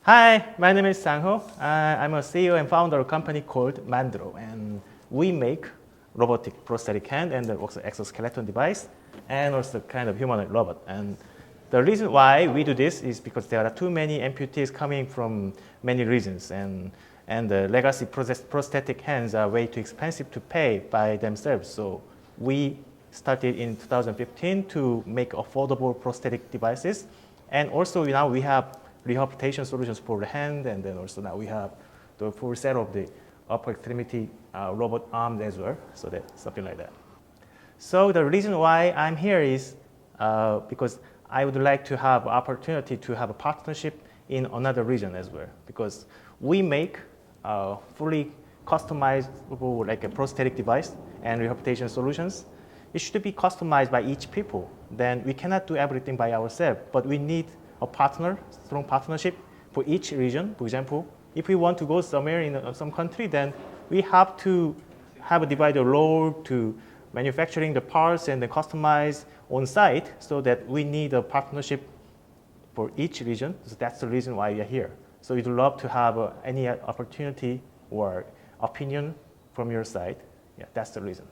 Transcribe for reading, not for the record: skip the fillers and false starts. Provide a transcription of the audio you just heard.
Hi, my name is Sang-ho. I'm a CEO and founder of a company called Mand.ro, and we make robotic prosthetic hand and also exoskeleton device, and also kind of humanoid robot. And the reason why we do this is because there are too many amputees coming from many regions, and the legacy prosthetic hands are way too expensive to pay by themselves. So we started in 2015 to make affordable prosthetic devices, and also now we have rehabilitation solutions for the hand, and then also now we have the full set of the upper extremity robot arms as well, so that something like that. So the reason why I'm here is because I would like to have opportunity to have a partnership in another region as well, because we make fully customizable like a prosthetic device and rehabilitation solutions. It should be customized by each people. Then we cannot do everything by ourselves, but we need a partner, strong partnership for each region. For example, if we want to go somewhere in some country, then we have to have a divided role to manufacturing the parts and then customize on site, so that we need a partnership for each region. So that's the reason why we are here. So we'd love to have any opportunity or opinion from your side. Yeah, that's the reason.